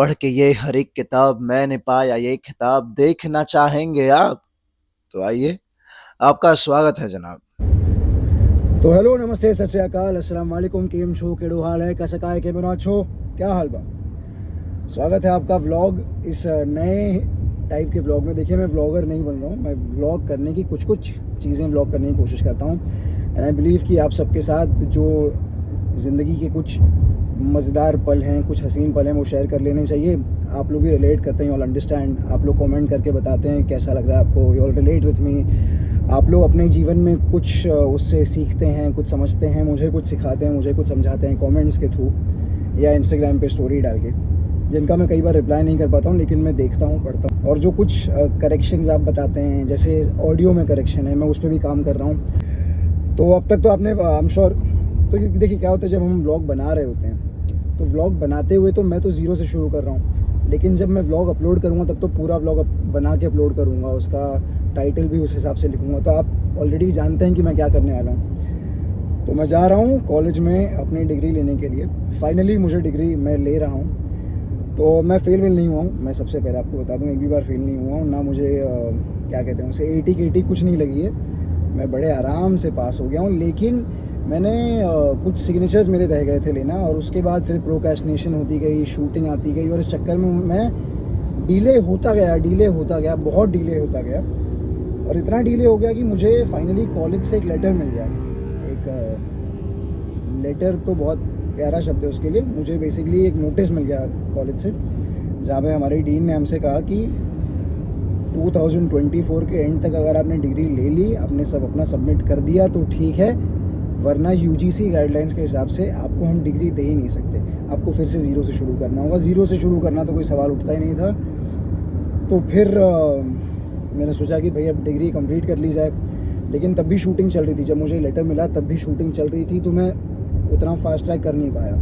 पढ़ के ये हर एक किताब मैंने पाया ये खिताब देखना चाहेंगे आप? तो आइए, आपका स्वागत है जनाब। तो हेलो नमस्ते सत श्री अकाल अस्सलाम वालेकुम केम छो केड़ो हाल है कैसा का है के बना छो क्या हाल बा। स्वागत है आपका व्लॉग इस नए टाइप के व्लॉग में। देखिए मैं व्लॉगर नहीं बन रहा हूँ, मैं व्लॉग करने की कुछ चीज़ें व्लॉग करने की कोशिश करता हूँ। एंड आई बिलीव कि आप सबके साथ जो ज़िंदगी के कुछ मज़ेदार पल हैं, कुछ हसीन पल हैं, वो शेयर कर लेने चाहिए। आप लोग भी रिलेट करते हैं, यू ऑल अंडरस्टैंड। आप लोग कमेंट करके बताते हैं कैसा लग रहा है आपको, you all relate with me. आप लोग अपने जीवन में कुछ उससे सीखते हैं, कुछ समझते हैं, मुझे कुछ सिखाते हैं, मुझे कुछ समझाते हैं कमेंट्स के थ्रू या इंस्टाग्राम पे स्टोरी डाल के, जिनका मैं कई बार रिप्लाई नहीं कर पाता हूँ, लेकिन मैं देखता हूँ, पढ़ता हूँ। और जो कुछ करेक्शंस आप बताते हैं, जैसे ऑडियो में करेक्शन है, मैं उस पर भी काम कर रहा हूँ। तो अब तक तो आपने आई एम श्योर, तो देखिए क्या होता है जब हम व्लॉग बना रहे होते हैं, तो व्लॉग बनाते हुए तो मैं तो ज़ीरो से शुरू कर रहा हूँ, लेकिन जब मैं व्लॉग अपलोड करूँगा तब तो पूरा व्लॉग बना के अपलोड करूँगा, उसका टाइटल भी उस हिसाब से लिखूँगा। तो आप ऑलरेडी जानते हैं कि मैं क्या करने वाला हूँ। तो मैं जा रहा हूँ कॉलेज में अपनी डिग्री लेने के लिए। फाइनली मुझे डिग्री मैं ले रहा हूँ। तो मैं फेल नहीं हुआ हूँ, मैं सबसे पहले आपको बता दूँ, एक भी बार फेल नहीं हुआ हूँ ना। मुझे क्या कहते हैं उसे 80 की 80 कुछ नहीं लगी है, मैं बड़े आराम से पास हो गया हूँ। लेकिन मैंने कुछ सिग्नेचर्स मेरे रह गए थे लेना, और उसके बाद फिर प्रोक्रेस्टिनेशन होती गई, शूटिंग आती गई, और इस चक्कर में मैं डिले होता गया, बहुत डिले होता गया। और इतना डिले हो गया कि मुझे फाइनली कॉलेज से एक लेटर मिल गया। एक लेटर तो बहुत प्यारा शब्द है उसके लिए, मुझे बेसिकली एक नोटिस मिल गया कॉलेज से, जहाँ पे हमारे डीन ने हमसे कहा कि 2024 के एंड तक अगर आपने डिग्री ले ली, आपने सब अपना सबमिट कर दिया तो ठीक है, वरना यूजीसी गाइडलाइंस के हिसाब से आपको हम डिग्री दे ही नहीं सकते, आपको फिर से ज़ीरो से शुरू करना होगा। ज़ीरो से शुरू करना तो कोई सवाल उठता ही नहीं था। तो फिर मैंने सोचा कि भाई अब डिग्री कंप्लीट कर ली जाए, लेकिन तब भी शूटिंग चल रही थी। जब मुझे लेटर मिला तब भी शूटिंग चल रही थी, तो मैं उतना फास्ट ट्रैक कर नहीं पाया।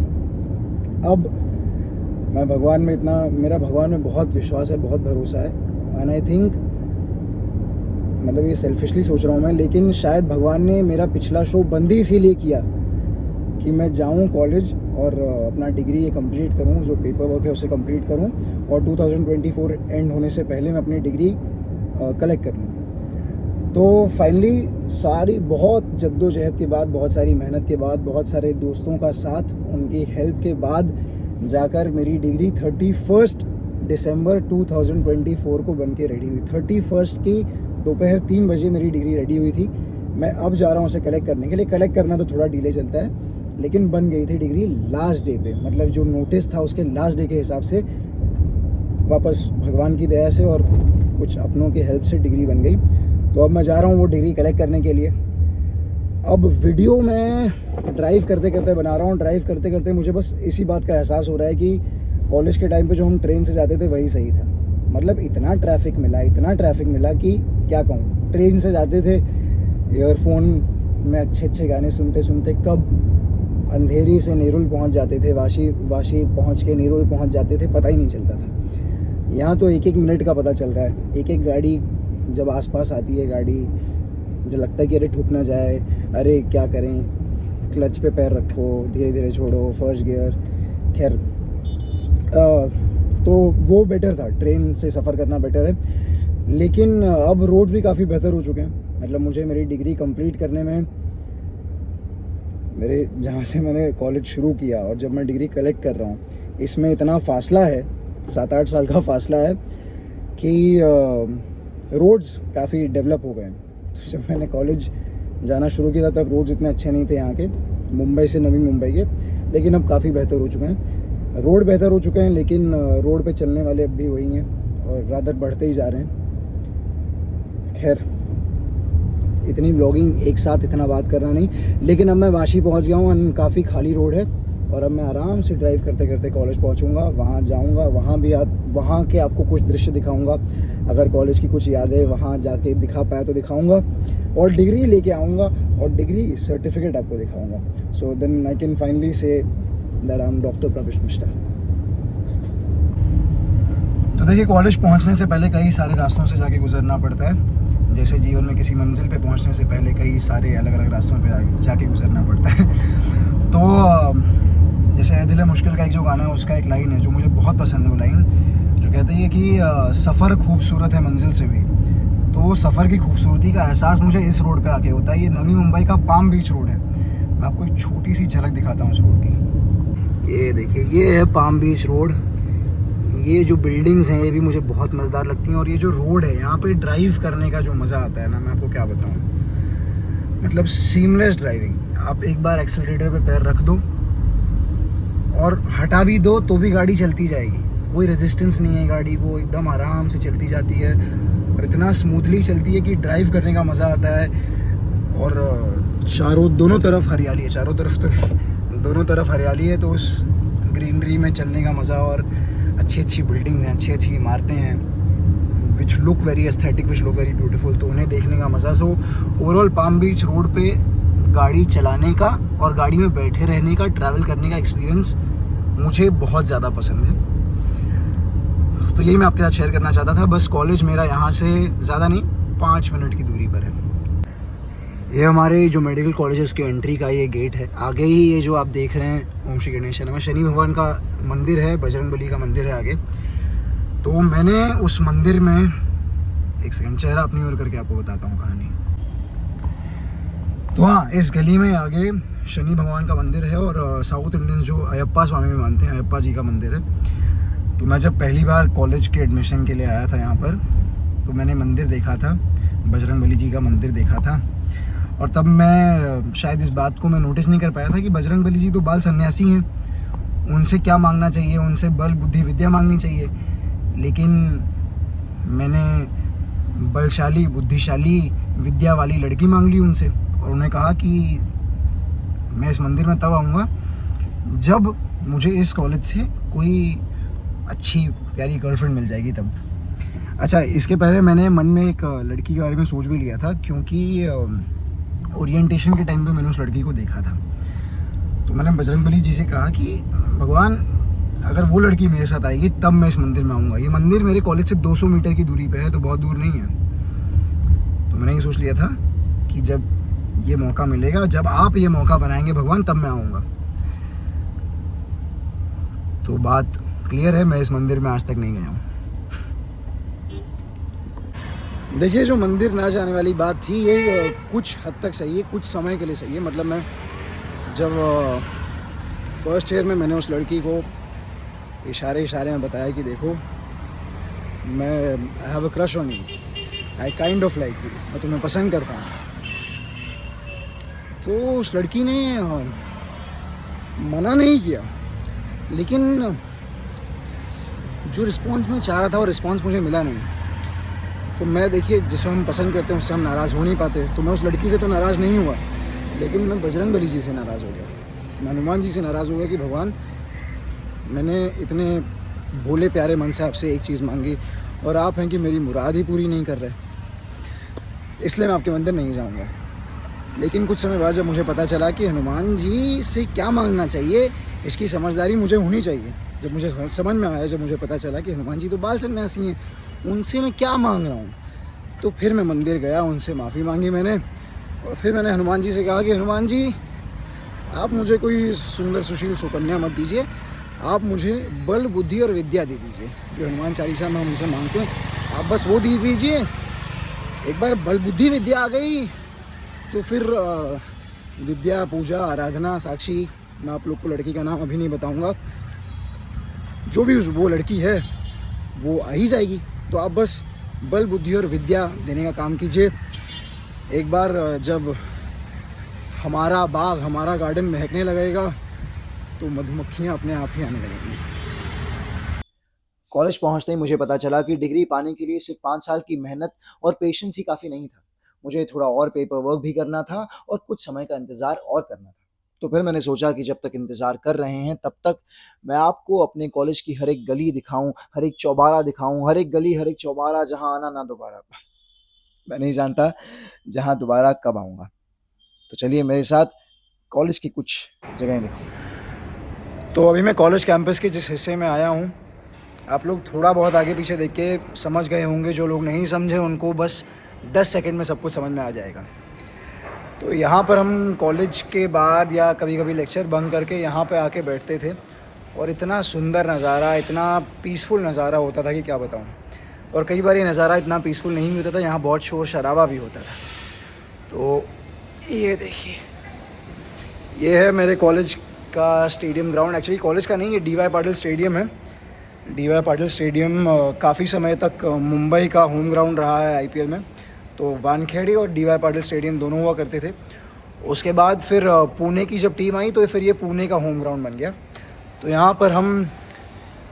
अब मैं भगवान में इतना, मेरा भगवान में बहुत विश्वास है, बहुत भरोसा है। एंड आई थिंक, मतलब ये सेल्फिशली सोच रहा हूँ मैं, लेकिन शायद भगवान ने मेरा पिछला शो बंद ही इसीलिए किया कि मैं जाऊँ कॉलेज और अपना डिग्री ये कंप्लीट करूँ, जो पेपर वर्क है उसे कंप्लीट करूँ, और 2024 एंड होने से पहले मैं अपनी डिग्री कलेक्ट कर लूँ। तो फाइनली सारी बहुत जद्दोजहद के बाद, बहुत सारी मेहनत के बाद, बहुत सारे दोस्तों का साथ, उनकी हेल्प के बाद जाकर मेरी डिग्री 31 दिसंबर 2024 को बन के रेडी हुई। 31 की दोपहर 3 बजे मेरी डिग्री रेडी हुई थी। मैं अब जा रहा हूँ उसे कलेक्ट करने के लिए। कलेक्ट करना तो थोड़ा डिले चलता है, लेकिन बन गई थी डिग्री लास्ट डे पे, मतलब जो नोटिस था उसके लास्ट डे के हिसाब से, वापस भगवान की दया से और कुछ अपनों की हेल्प से डिग्री बन गई। तो अब मैं जा रहा हूँ वो डिग्री कलेक्ट करने के लिए। अब वीडियो मैं ड्राइव करते करते बना रहा हूँ। ड्राइव करते करते मुझे बस इसी बात का एहसास हो रहा है कि कॉलेज के टाइम पे जो हम ट्रेन से जाते थे वही सही था। मतलब इतना ट्रैफिक मिला कि क्या कहूँ। ट्रेन से जाते थे, ईयरफोन में अच्छे अच्छे गाने सुनते सुनते कब अंधेरी से नेरुल पहुँच जाते थे, वाशी पहुँच के नेरुल पहुँच जाते थे, पता ही नहीं चलता था। यहाँ तो एक एक मिनट का पता चल रहा है। एक एक गाड़ी जब आसपास आती है, गाड़ी मुझे लगता है कि अरे ठुक ना जाए, अरे क्या करें, क्लच पे पैर रखो, धीरे धीरे छोड़ो, फर्स्ट गियर। खैर तो वो बेटर था, ट्रेन से सफ़र करना बेटर है। लेकिन अब रोड भी काफ़ी बेहतर हो चुके हैं। मतलब मुझे मेरी डिग्री कंप्लीट करने में, मेरे जहाँ से मैंने कॉलेज शुरू किया और जब मैं डिग्री कलेक्ट कर रहा हूँ, इसमें इतना फासला है, 7-8 साल का फासला है कि रोड्स काफ़ी डेवलप हो गए हैं। तो जब मैंने कॉलेज जाना शुरू किया तब रोड्स इतने अच्छे नहीं थे यहाँ के, मुंबई से नवी मुंबई के, लेकिन अब काफ़ी बेहतर हो चुके हैं। रोड बेहतर हो चुके हैं, लेकिन रोड पे चलने वाले अब भी वही हैं और रादर बढ़ते ही जा रहे हैं। खैर, इतनी व्लॉगिंग एक साथ इतना बात करना नहीं, लेकिन अब मैं वाशी पहुँच गया हूँ और काफ़ी खाली रोड है, और अब मैं आराम से ड्राइव करते करते कॉलेज पहुँचूँगा, वहाँ जाऊँगा, वहाँ भी वहाँ के आपको कुछ दृश्य दिखाऊँगा। अगर कॉलेज की कुछ यादें वहाँ जाके दिखा पाया तो दिखाऊँगा, और डिग्री लेके आऊँगा और डिग्री सर्टिफिकेट आपको दिखाऊँगा। So then I can finally say that I am doctor Pravesh Mishra. तो देखिए, कॉलेज पहुँचने से पहले कई सारे रास्तों से जाके गुजरना पड़ता है। जैसे जीवन में किसी मंजिल पे पहुँचने से पहले कई सारे अलग अलग रास्तों पे जाके गुजरना पड़ता है। तो जैसे ए दिल है मुश्किल का एक जो गाना है उसका एक लाइन है जो मुझे बहुत पसंद है, वो लाइन जो कहते हैं कि सफ़र खूबसूरत है मंजिल से भी। तो वो सफ़र की खूबसूरती का एहसास मुझे इस रोड पे आके होता है। ये नवी मुंबई का पाम बीच रोड है। मैं आपको एक छोटी सी झलक दिखाता हूँ इस रोड की। ये देखिए, ये है पाम बीच रोड। ये जो बिल्डिंग्स हैं ये भी मुझthe बहुत मज़ेदार लगती हैं। और ये जो रोड है यहाँ पे ड्राइव करने का जो मज़ा आता है ना, मैं आपको क्या बताऊँ, मतलब सीमलेस ड्राइविंग। आप एक बार एक्सेलरेटर पे पैर रख दो और हटा भी दो तो भी गाड़ी चलती जाएगी, कोई रेजिस्टेंस नहीं है गाड़ी को, एकदम आराम से चलती जाती है और इतना स्मूथली चलती है कि ड्राइव करने का मज़ा आता है। और दोनों तरफ हरियाली है, दोनों तरफ हरियाली है, तो उस ग्रीनरी में चलने का मज़ा। और अच्छी अच्छी बिल्डिंग्स हैं, अच्छी अच्छी इमारतें हैं which look very aesthetic, which look very beautiful, तो उन्हें देखने का मज़ा। सो ओवरऑल पाम बीच रोड पे गाड़ी चलाने का और गाड़ी में बैठे रहने का, ट्रैवल करने का एक्सपीरियंस मुझे बहुत ज़्यादा पसंद है। तो यही मैं आपके साथ शेयर करना चाहता था। बस कॉलेज मेरा यहाँ से ज़्यादा नहीं 5 मिनट की दूरी पर है। ये हमारे जो मेडिकल कॉलेज है उसके एंट्री का ये गेट है। आगे ही ये जो आप देख रहे हैं ओम श्री गणेशन में शनि भगवान का मंदिर है, बजरंगबली का मंदिर है आगे। तो मैंने उस मंदिर में, एक सेकंड चेहरा अपनी ओर करके आपको बताता हूँ कहानी। तो हाँ, इस गली में आगे शनि भगवान का मंदिर है और साउथ इंडियंस जो अयप्पा स्वामी में मानते हैं, अयप्पा जी का मंदिर है। तो मैं जब पहली बार कॉलेज के एडमिशन के लिए आया था यहाँ पर, तो मैंने मंदिर देखा था, बजरंगबली जी का मंदिर देखा था। और तब मैं शायद इस बात को मैं नोटिस नहीं कर पाया था कि बजरंगबली जी तो बाल सन्यासी हैं, उनसे क्या मांगना चाहिए, उनसे बल बुद्धि विद्या मांगनी चाहिए। लेकिन मैंने बलशाली बुद्धिशाली विद्या वाली लड़की मांग ली उनसे, और उन्हें कहा कि मैं इस मंदिर में तब आऊँगा जब मुझे इस कॉलेज से कोई अच्छी प्यारी गर्लफ्रेंड मिल जाएगी तब। अच्छा, इसके पहले मैंने मन में एक लड़की के बारे में सोच भी लिया था, क्योंकि ओरिएंटेशन के टाइम पे मैंने उस लड़की को देखा था। तो मैंने बजरंगबली जी से कहा कि भगवान, अगर वो लड़की मेरे साथ आएगी तब मैं इस मंदिर में आऊँगा। ये मंदिर मेरे कॉलेज से 200 मीटर की दूरी पे है, तो बहुत दूर नहीं है। तो मैंने ये सोच लिया था कि जब ये मौका मिलेगा, जब आप ये मौका बनाएंगे भगवान, तब मैं आऊँगा। तो बात क्लियर है, मैं इस मंदिर में आज तक नहीं गया हूँ। देखिए, जो मंदिर ना जाने वाली बात थी, ये कुछ हद तक सही है, कुछ समय के लिए सही है। मतलब मैं जब फर्स्ट ईयर में मैंने उस लड़की को इशारे में बताया कि देखो, मैं I have a crush on you, I kind of like you, मैं तुम्हें पसंद करता हूँ। तो उस लड़की ने मना नहीं किया, लेकिन जो रिस्पॉन्स मैं चाह रहा था वो रिस्पॉन्स मुझे मिला नहीं। तो मैं, देखिए, जिसको हम पसंद करते हैं उससे हम नाराज़ हो नहीं पाते। तो मैं उस लड़की से तो नाराज़ नहीं हुआ, लेकिन मैं बजरंगबली जी से नाराज़ हो गया, मैं हनुमान जी से नाराज़ हो गया कि भगवान, मैंने इतने भोले प्यारे मन से आपसे एक चीज़ मांगी और आप हैं कि मेरी मुराद ही पूरी नहीं कर रहे, इसलिए मैं आपके मंदिर नहीं जाऊँगा। लेकिन कुछ समय बाद जब मुझे पता चला कि हनुमान जी से क्या मांगना चाहिए, इसकी समझदारी मुझे होनी चाहिए, जब मुझे समझ में आया, जब मुझे पता चला कि हनुमान जी तो बाल सन्यासी हैं, उनसे मैं क्या मांग रहा हूँ, तो फिर मैं मंदिर गया, उनसे माफ़ी मांगी मैंने। और फिर मैंने हनुमान जी से कहा कि हनुमान जी, आप मुझे कोई सुंदर सुशील सुकन्या मत दीजिए, आप मुझे बल बुद्धि और विद्या दे दीजिए, जो हनुमान चालीसा में हम उनसे मांगते हैं, आप बस वो दे दीजिए। एक बार बल बुद्धि विद्या आ गई तो फिर विद्या, पूजा, आराधना, साक्षी, मैं आप लोग को लड़की का नाम अभी नहीं बताऊंगा, जो भी वो लड़की है वो आ ही जाएगी। तो आप बस बल बुद्धि और विद्या देने का काम कीजिए। एक बार जब हमारा बाग, हमारा गार्डन महकने लगेगा तो मधुमक्खियाँ अपने आप ही आने लगेंगी। कॉलेज पहुंचते ही मुझे पता चला कि डिग्री पाने के लिए सिर्फ 5 साल की मेहनत और पेशेंस ही काफ़ी नहीं था। मुझे थोड़ा और पेपर वर्क भी करना था और कुछ समय का इंतज़ार और करना था। तो फिर मैंने सोचा कि जब तक इंतज़ार कर रहे हैं तब तक मैं आपको अपने कॉलेज की हर एक गली दिखाऊं, हर एक चौबारा दिखाऊं, हर एक गली, हर एक चौबारा जहां आना ना दोबारा। मैं नहीं जानता जहां दोबारा कब आऊँगा। तो चलिए मेरे साथ कॉलेज की कुछ जगहें दिखाऊं। तो अभी मैं कॉलेज कैंपस के जिस हिस्से में आया हूँ, आप लोग थोड़ा बहुत आगे पीछे देख के समझ गए होंगे, जो लोग नहीं समझे उनको बस 10 सेकंड में सब कुछ समझ में आ जाएगा। तो यहाँ पर हम कॉलेज के बाद या कभी कभी लेक्चर बंक करके यहाँ पे आके बैठते थे और इतना सुंदर नज़ारा, इतना पीसफुल नज़ारा होता था कि क्या बताऊँ। और कई बार ये नज़ारा इतना पीसफुल नहीं होता था, यहाँ बहुत शोर शराबा भी होता था। तो ये देखिए, ये है मेरे कॉलेज का स्टेडियम ग्राउंड। एक्चुअली कॉलेज का नहीं, ये डी.वाई. पाटिल स्टेडियम है। डी.वाई. पाटिल स्टेडियम काफ़ी समय तक मुंबई का होम ग्राउंड रहा है आईपीएल में। तो वानखेड़े और डी.वाई. पाटिल स्टेडियम दोनों हुआ करते थे। उसके बाद फिर पुणे की जब टीम आई तो फिर ये पुणे का होम ग्राउंड बन गया। तो यहाँ पर हम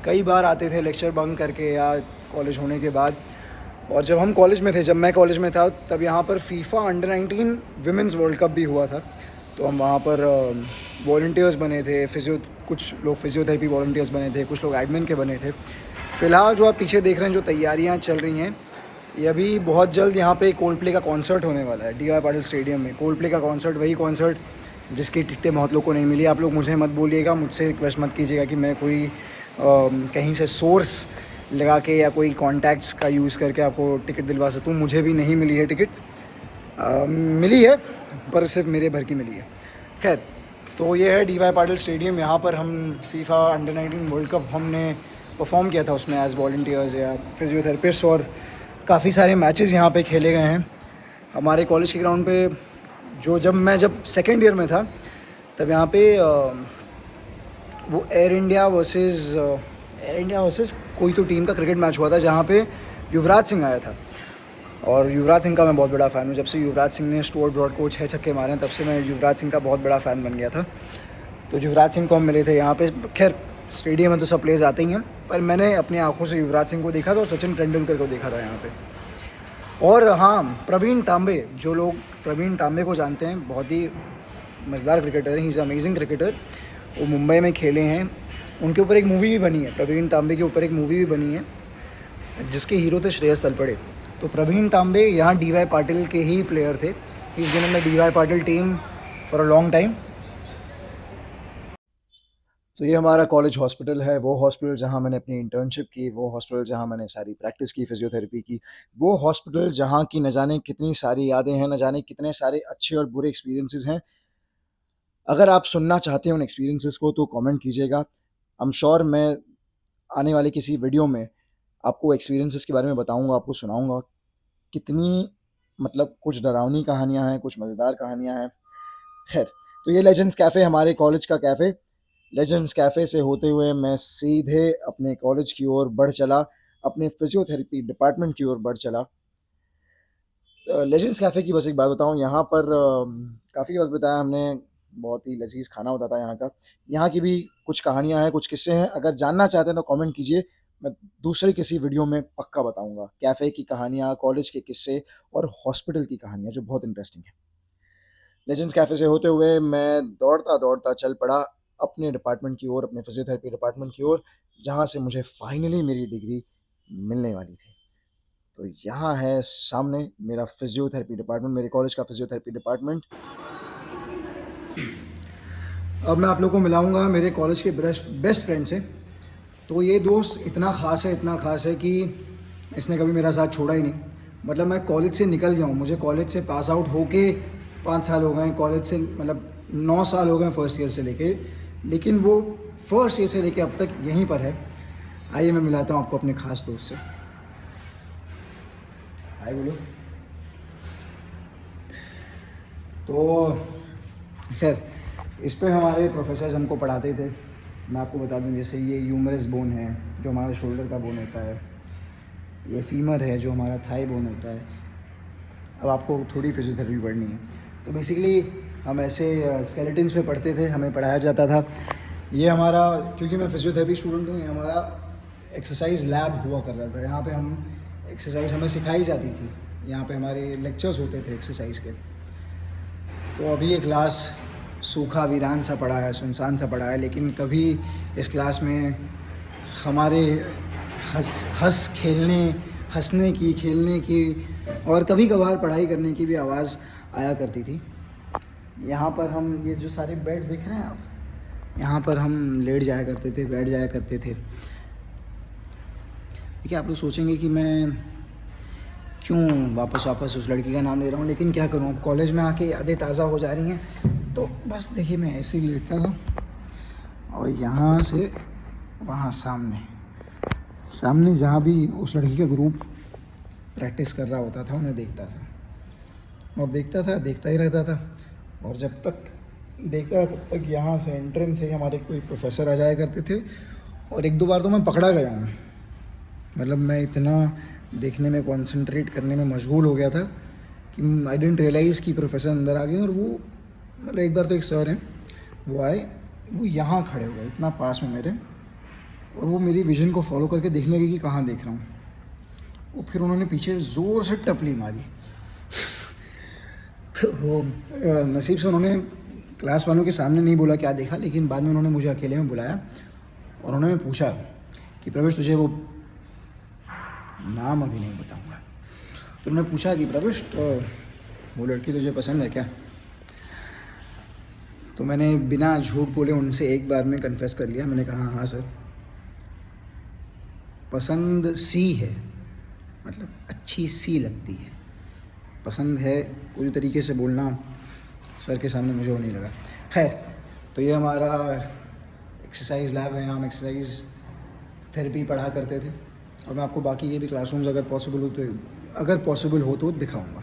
कई बार आते थे लेक्चर बंक करके या कॉलेज होने के बाद। और जब हम कॉलेज में थे, जब मैं कॉलेज में था, तब यहाँ पर FIFA under-19 women's world cup भी हुआ था। तो हम वहाँ पर वॉलंटियर्स बने थे, कुछ लोग फिजियोथेरेपी वॉलंटियर्स बने थे, कुछ लोग एडमिन के बने थे। फ़िलहाल जो आप पीछे देख रहे हैं, जो तैयारियाँ चल रही हैं, ये अभी बहुत जल्द यहाँ पे कोल्डप्ले का कॉन्सर्ट होने वाला है डी.वाई. पाटिल स्टेडियम में। कोल्डप्ले का कॉन्सर्ट, वही कॉन्सर्ट जिसकी टिकटें बहुत लोग को नहीं मिली। आप लोग मुझे मत बोलिएगा, मुझसे रिक्वेस्ट मत कीजिएगा कि मैं कोई कहीं से सोर्स लगा के या कोई कॉन्टैक्ट्स का यूज़ करके आपको टिकट दिलवा सकूँ। मुझे भी नहीं मिली है टिकट, मिली है पर सिर्फ मेरे भर की मिली है। खैर, तो ये है डी.वाई. पाटिल स्टेडियम। यहाँ पर हम फीफा अंडर-19 वर्ल्ड कप हमने परफॉर्म किया था उसमें एज वॉलंटियर्स या फिजियोथेरेपिस्ट, और काफ़ी सारे मैचेस यहाँ पे खेले गए हैं हमारे कॉलेज के ग्राउंड पे। जब सेकेंड ईयर में था, तब यहाँ पे वो एयर इंडिया वर्सेस कोई तो टीम का क्रिकेट मैच हुआ था, जहाँ पे युवराज सिंह आया था। और युवराज सिंह का मैं बहुत बड़ा फ़ैन हूँ। जब से युवराज सिंह ने स्टुअर्ट ब्रॉड को 6 छक्के मारे हैं, तब से मैं युवराज सिंह का बहुत बड़ा फ़ैन बन गया था। तो युवराज सिंह को हम मिले थे यहाँ पे। खैर, स्टेडियम में तो सब प्लेयर्स आते ही हैं, पर मैंने अपनी आंखों से युवराज सिंह को देखा था और सचिन तेंदुलकर को देखा था यहाँ पे। और हाँ, प्रवीण तांबे, जो लोग प्रवीण तांबे को जानते हैं, बहुत ही मज़ेदार क्रिकेटर हैं, ही इज़ अमेजिंग क्रिकेटर। वो मुंबई में खेले हैं। उनके ऊपर एक मूवी भी बनी है, प्रवीण तांबे के ऊपर एक मूवी भी बनी है, जिसके हीरो थे श्रेयस तलपड़े। तो प्रवीण तांबे यहाँ डी.वाई. पाटिल के ही प्लेयर थे। He is been in the D Y. Patil team for a long time. तो ये हमारा कॉलेज हॉस्पिटल है, वो हॉस्पिटल जहाँ मैंने अपनी इंटर्नशिप की, वो हॉस्पिटल जहाँ मैंने सारी प्रैक्टिस की फिजियोथेरेपी की, वो हॉस्पिटल जहाँ की न जाने कितनी सारी यादें हैं, न जाने कितने सारे अच्छे और बुरे एक्सपीरियंसेस हैं। अगर आप सुनना चाहते हैं उन एक्सपीरियंसेस को, तो कमेंट कीजिएगा। आई एम श्योर मैं आने वाले किसी वीडियो में आपको एक्सपीरियंसेस के बारे में बताऊँगा, आपको सुनाऊँगा कितनी, मतलब कुछ डरावनी कहानियाँ हैं, कुछ मज़ेदार कहानियाँ हैं। खैर, तो ये लेजेंड्स कैफ़े हमारे कॉलेज का कैफ़े। लेजेंड्स कैफ़े से होते हुए मैं सीधे अपने कॉलेज की ओर बढ़ चला, अपने फिजियोथेरेपी डिपार्टमेंट की ओर बढ़ चला। लेजेंड्स कैफ़े की बस एक बात बताऊँ, यहाँ पर काफ़ी वक्त बताया हमने, बहुत ही लजीज खाना होता था यहाँ का। यहाँ की भी कुछ कहानियाँ हैं, कुछ किस्से हैं। अगर जानना चाहते हैं तो कमेंट कीजिए, मैं दूसरे किसी वीडियो में पक्का बताऊँगा कैफ़े की कहानियाँ, कॉलेज के किस्से और हॉस्पिटल की कहानियाँ, जो बहुत इंटरेस्टिंग है। लेजेंड्स कैफ़े से होते हुए मैं दौड़ता चल पड़ा अपने डिपार्टमेंट की ओर, अपने फिजियोथेरेपी डिपार्टमेंट की ओर, जहाँ से मुझे फाइनली मेरी डिग्री मिलने वाली थी। तो यहाँ है सामने मेरा फिजियोथेरेपी डिपार्टमेंट, मेरे कॉलेज का फिजियोथेरेपी डिपार्टमेंट। अब मैं आप लोगों को मिलाऊंगा मेरे कॉलेज के बेस्ट फ्रेंड से। तो ये दोस्त इतना ख़ास है कि इसने कभी मेरा साथ छोड़ा ही नहीं। मतलब मैं कॉलेज से निकल जाऊँ, मुझे कॉलेज से पास आउट होके 5 साल हो गए, कॉलेज से मतलब 9 साल हो गए फर्स्ट ईयर से लेके, लेकिन वो फर्स्ट ईयर से लेके अब तक यहीं पर है। आइए मैं मिलाता हूँ आपको अपने ख़ास दोस्त से। हाय बोलो। तो खैर, इस पे हमारे प्रोफेसर्स हमको पढ़ाते थे। मैं आपको बता दूं, जैसे ये ह्यूमरस बोन है जो हमारा शोल्डर का बोन होता है, ये फीमर है जो हमारा थाई बोन होता है। अब आपको थोड़ी फिजियोथेरेपी पढ़नी है, तो बेसिकली हम ऐसे स्केलेटन्स पे पढ़ते थे, हमें पढ़ाया जाता था। ये हमारा, क्योंकि मैं फिजियोथेरेपी स्टूडेंट हूँ, ये हमारा एक्सरसाइज लैब हुआ करता था। यहाँ पे हम एक्सरसाइज हमें सिखाई जाती थी, यहाँ पे हमारे लेक्चर्स होते थे एक्सरसाइज के। तो अभी ये क्लास सूखा वीरान सा पड़ा है, सुनसान सा पड़ा है, लेकिन कभी इस क्लास में हमारे हंसने की, खेलने की और कभी कभार पढ़ाई करने की भी आवाज़ आया करती थी। यहाँ पर हम, ये जो सारे बेड देख रहे हैं आप, यहाँ पर हम लेट जाया करते थे, बैठ जाया करते थे। देखिए, आप लोग सोचेंगे कि मैं क्यों वापस उस लड़की का नाम ले रहा हूँ, लेकिन क्या करूँ, अब कॉलेज में आके यादें ताज़ा हो जा रही हैं। तो बस देखिए, मैं ऐसे ही लेटता था और यहाँ से वहाँ सामने जहाँ भी उस लड़की का ग्रुप प्रैक्टिस कर रहा होता था उन्हें देखता था और देखता ही रहता था। और जब तक देखता था तब तक यहाँ से एंट्रेंस से हमारे कोई प्रोफेसर आ जाया करते थे। और एक दो बार तो मैं पकड़ा गया हूँ, मतलब मैं इतना देखने में कंसंट्रेट करने में मशगूल हो गया था कि आई डेंट रियलाइज़ कि प्रोफेसर अंदर आ गए। और वो मतलब एक बार तो एक सर हैं, वो आए, वो यहाँ खड़े हो गए इतना पास में मेरे, और वो मेरी विज़न को फॉलो करके देखने लगे कि कहाँ देख रहा हूँ। वो फिर उन्होंने पीछे ज़ोर से टपली मारी। तो नसीब से उन्होंने क्लास वालों के सामने नहीं बोला क्या देखा, लेकिन बाद में उन्होंने मुझे अकेले में बुलाया और उन्होंने पूछा कि प्रवेश तुझे वो, नाम अभी नहीं बताऊंगा, तो उन्होंने पूछा कि प्रवेश वो लड़की तुझे पसंद है क्या। तो मैंने बिना झूठ बोले उनसे एक बार में कन्फेस कर लिया। मैंने कहा हाँ सर, पसंद सी है, मतलब अच्छी सी लगती है, पसंद है पूरी तरीके से बोलना सर के सामने मुझे वो नहीं लगा। खैर, तो ये हमारा एक्सरसाइज लैब है, हम एक्सरसाइज थेरेपी पढ़ा करते थे। और मैं आपको बाकी ये भी क्लासरूम्स अगर पॉसिबल हो तो दिखाऊंगा।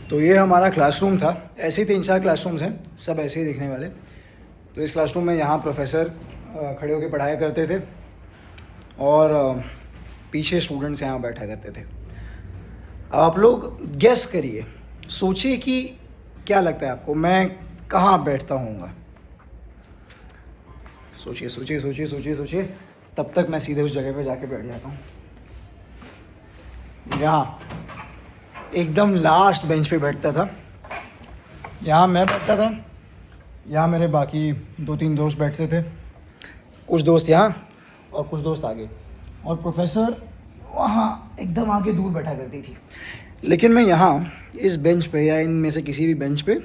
तो ये हमारा क्लासरूम था। ऐसे ही 3-4 क्लासरूम्स हैं, सब ऐसे ही दिखने वाले। तो इस क्लासरूम में यहाँ प्रोफेसर खड़े होकर पढ़ाया करते थे और पीछे स्टूडेंट्स यहाँ बैठा करते थे। अब आप लोग गेस करिए, सोचिए कि क्या लगता है आपको मैं कहाँ बैठता हूँगा। सोचिए। तब तक मैं सीधे उस जगह पे जाके बैठ जाता हूँ। यहाँ एकदम लास्ट बेंच पे बैठता था। यहाँ मैं बैठता था, यहाँ मेरे बाकी 2-3 दोस्त बैठते थे, कुछ दोस्त यहाँ और कुछ दोस्त आगे, और प्रोफेसर वहाँ एकदम आगे दूर बैठा करती थी। लेकिन मैं यहाँ इस बेंच पे या इनमें से किसी भी बेंच पे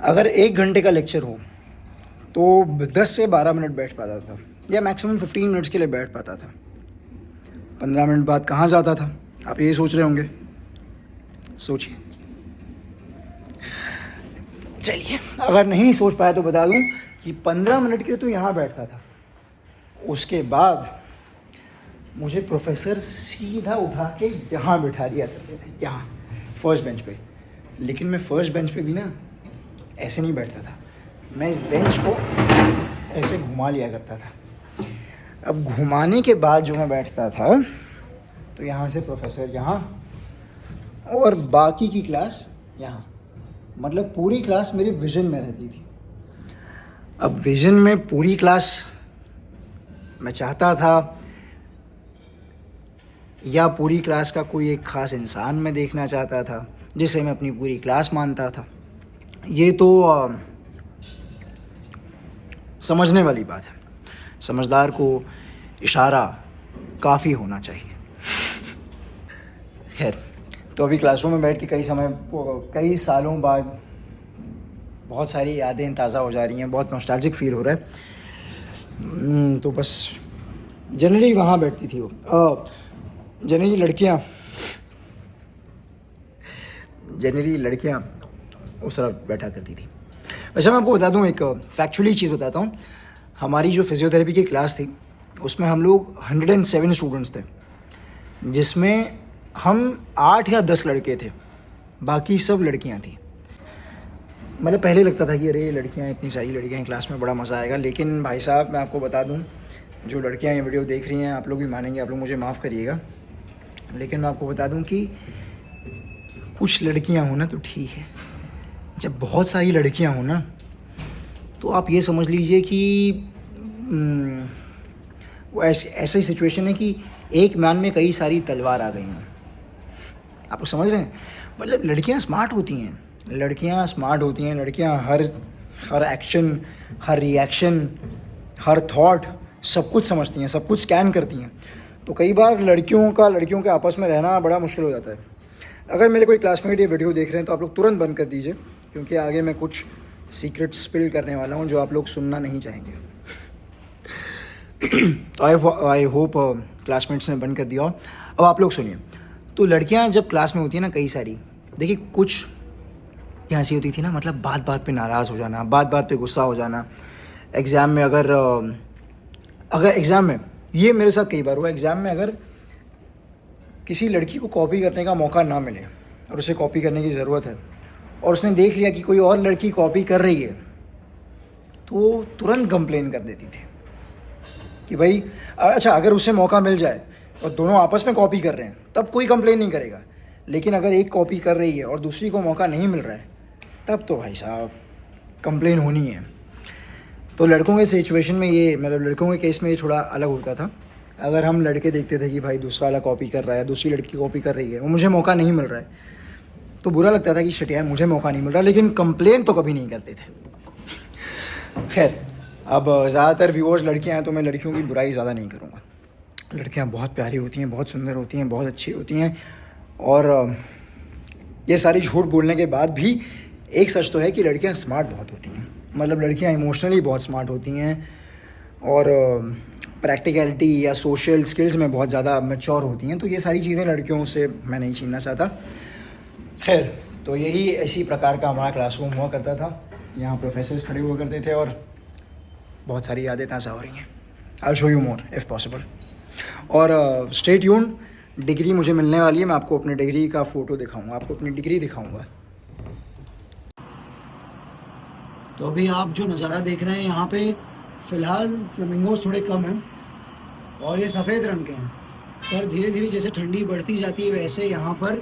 अगर 1 घंटे का लेक्चर हो तो 10 से 12 मिनट बैठ पाता था, या मैक्सिमम 15 मिनट्स के लिए बैठ पाता था। 15 मिनट बाद कहाँ जाता था, आप ये सोच रहे होंगे। सोचिए। चलिए, अगर नहीं सोच पाया तो बता दूं कि 15 मिनट के लिए तो यहाँ बैठता था। उसके बाद मुझे प्रोफेसर सीधा उठा के यहाँ बिठा दिया करते थे, यहाँ फर्स्ट बेंच पे। लेकिन मैं फर्स्ट बेंच पे भी ना ऐसे नहीं बैठता था, मैं इस बेंच को ऐसे घुमा लिया करता था। अब घुमाने के बाद जो मैं बैठता था, तो यहाँ से प्रोफेसर यहाँ और बाकी की क्लास यहाँ, मतलब पूरी क्लास मेरी विज़न में रहती थी। अब विज़न में पूरी क्लास मैं चाहता था, या पूरी क्लास का कोई एक ख़ास इंसान मैं देखना चाहता था जिसे मैं अपनी पूरी क्लास मानता था। ये तो समझने वाली बात है। समझदार को इशारा काफ़ी होना चाहिए। खैर, तो अभी क्लासरूम में बैठ के कई सालों बाद बहुत सारी यादें ताज़ा हो जा रही हैं, बहुत नॉस्टैल्जिक फील हो रहा है। तो बस जनरली वहाँ बैठती थी वो, जनरली लड़कियाँ उस तरफ बैठा करती थी। वैसे मैं आपको बता दूँ, एक फैक्चुअली चीज़ बताता हूँ। हमारी जो फिज़ियोथेरेपी की क्लास थी उसमें हम लोग 107 स्टूडेंट्स थे, जिसमें हम 8 या 10 लड़के थे, बाकी सब लड़कियां थी। मतलब पहले लगता था कि अरे लड़कियां, इतनी सारी लड़कियां हैं क्लास में, बड़ा मज़ा आएगा। लेकिन भाई साहब, मैं आपको बता दूं, जो लड़कियां ये वीडियो देख रही हैं, आप लोग भी मानेंगे, आप लोग मुझे माफ़ करिएगा, लेकिन मैं आपको बता दूं कि कुछ लड़कियां हो ना तो ठीक है, जब बहुत सारी लड़कियां हो ना तो आप ये समझ लीजिए कि वो ऐसा ही सिचुएशन है कि एक मैन में कई सारी तलवार आ गई हैं। आप लोग समझ रहे हैं? मतलब लड़कियां स्मार्ट होती हैं, लड़कियां हर एक्शन, हर रिएक्शन, हर थॉट सब कुछ समझती हैं, सब कुछ स्कैन करती हैं। तो कई बार लड़कियों के आपस में रहना बड़ा मुश्किल हो जाता है। अगर मेरे कोई क्लासमेट ये वीडियो देख रहे हैं तो आप लोग तुरंत बंद कर दीजिए, क्योंकि आगे मैं कुछ सीक्रेट स्पिल करने वाला हूँ जो आप लोग सुनना नहीं चाहेंगे। तो आई होप क्लासमेट्स ने बंद कर दिया हो। अब आप लोग सुनिए। तो लड़कियां जब क्लास में होती हैं ना, कई सारी, देखिए कुछ क्या ऐसी होती थी ना, मतलब बात बात पे नाराज़ हो जाना, बात बात पे गुस्सा हो जाना। एग्ज़ाम में अगर एग्ज़ाम में, ये मेरे साथ कई बार हुआ, एग्ज़ाम में अगर किसी लड़की को कॉपी करने का मौका ना मिले और उसे कॉपी करने की ज़रूरत है, और उसने देख लिया कि कोई और लड़की कॉपी कर रही है, तो वो तुरंत कंप्लेन कर देती थी कि भाई अच्छा, अगर उसे मौका मिल जाए और दोनों आपस में कॉपी कर रहे हैं तब कोई कंप्लेन नहीं करेगा, लेकिन अगर एक कॉपी कर रही है और दूसरी को मौका नहीं मिल रहा है, तब तो भाई साहब कंप्लेन होनी है। तो लड़कों के सिचुएशन में ये, मतलब लड़कों के केस में ये थोड़ा अलग होता था। अगर हम लड़के देखते थे कि भाई दूसरा वाला कॉपी कर रहा है, दूसरी लड़की कॉपी कर रही है, वो मुझे मौका नहीं मिल रहा है, तो बुरा लगता था कि शिट यार मुझे मौका नहीं मिल रहा, लेकिन कंप्लेन तो कभी नहीं करते थे। खैर, अब ज़्यादातर व्यूअर्स लड़कियां हैं तो मैं लड़कियों की बुराई ज़्यादा नहीं करूँगा। लड़कियां बहुत प्यारी होती हैं, बहुत सुंदर होती हैं, बहुत अच्छी होती हैं, और ये सारी झूठ बोलने के बाद भी एक सच तो है कि लड़कियां स्मार्ट बहुत होती हैं। मतलब लड़कियां इमोशनली बहुत स्मार्ट होती हैं, और प्रैक्टिकलिटी या सोशल स्किल्स में बहुत ज़्यादा मैच्योर होती हैं। तो ये सारी चीज़ें लड़कियों से मैं नहीं छीनना चाहता। खैर, तो यही इसी प्रकार का हमारा क्लासरूम हुआ करता था। यहाँ प्रोफेसर्स खड़े हुआ करते थे और बहुत सारी यादें ताज़ा हो रही हैं। I show you more if possible. और स्टे ट्यून, डिग्री मुझे मिलने वाली है, मैं आपको अपनी डिग्री का फ़ोटो दिखाऊंगा, आपको अपनी डिग्री दिखाऊंगा। तो अभी आप जो नज़ारा देख रहे हैं यहाँ पे, फ़िलहाल फ्लेमिंगोस थोड़े कम हैं और ये सफ़ेद रंग के हैं, पर धीरे धीरे जैसे ठंडी बढ़ती जाती है वैसे यहाँ पर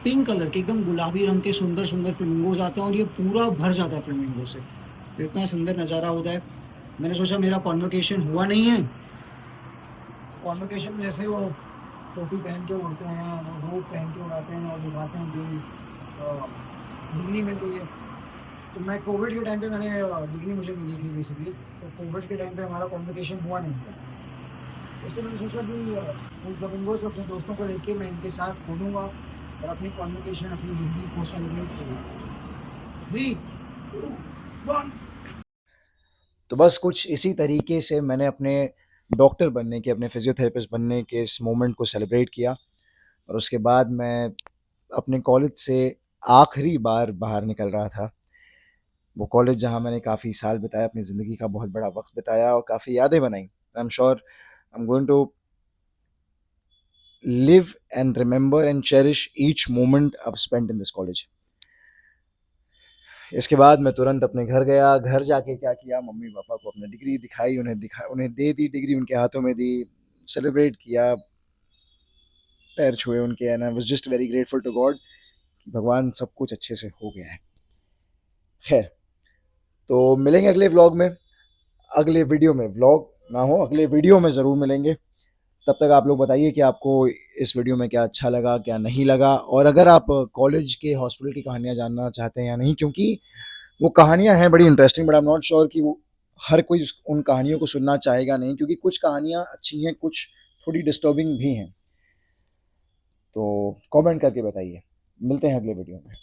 पिंक कलर के, एकदम गुलाबी रंग के सुंदर सुंदर फ्लेमिंगोज आते हैं, और ये पूरा भर जाता है फ्लेमिंगो से। तो इतना सुंदर नज़ारा होता है। मैंने सोचा मेरा कॉन्वोकेशन हुआ नहीं है, कॉन्वोकेशन में जैसे वो टोपी पहन के उड़ते हैं, वो रोब पहन के उड़ाते हैं और दिखाते हैं कि डिग्री मिल गई है। तो मैं कोविड के टाइम पे मैंने डिग्री मुझे मिली थी बेसिकली, तो कोविड के टाइम पे हमारा कॉन्वोकेशन हुआ नहीं था। इसलिए मैंने सोचा कि उन फ्लेमिंगोज अपने दोस्तों को लेके मैं इनके साथ खोलूँगा और अपनी कॉन्वोकेशन, अपनी डिग्री को सेलिब्रेट करूँगा। 3, 2, 1। तो बस कुछ इसी तरीके से मैंने अपने डॉक्टर बनने के, अपने फिजियोथेरेपिस्ट बनने के इस मोमेंट को सेलिब्रेट किया। और उसके बाद मैं अपने कॉलेज से आखिरी बार बाहर निकल रहा था। वो कॉलेज जहाँ मैंने काफ़ी साल बिताया, अपनी ज़िंदगी का बहुत बड़ा वक्त बिताया और काफ़ी यादें बनाई। I am sure I am going to live and remember and cherish each moment I spent in this college. इसके बाद मैं तुरंत अपने घर गया। घर जाके क्या किया, मम्मी पापा को अपनी डिग्री दिखाई, उन्हें दे दी डिग्री, उनके हाथों में दी, सेलिब्रेट किया, पैर छुए उनके, and I was just very grateful to God कि भगवान सब कुछ अच्छे से हो गया है। खैर, तो मिलेंगे अगले व्लॉग में। अगले वीडियो में, व्लॉग ना हो, अगले वीडियो में ज़रूर मिलेंगे। तब तक आप लोग बताइए कि आपको इस वीडियो में क्या अच्छा लगा, क्या नहीं लगा, और अगर आप कॉलेज के हॉस्पिटल की कहानियाँ जानना चाहते हैं या नहीं, क्योंकि वो कहानियाँ हैं बड़ी interesting, but I am not sure कि वो हर कोई उन कहानियों को सुनना चाहेगा नहीं, क्योंकि कुछ कहानियाँ अच्छी हैं, कुछ थोड़ी डिस्टर्बिंग भी हैं। तो कमेंट करके बताइए। मिलते हैं अगले वीडियो में।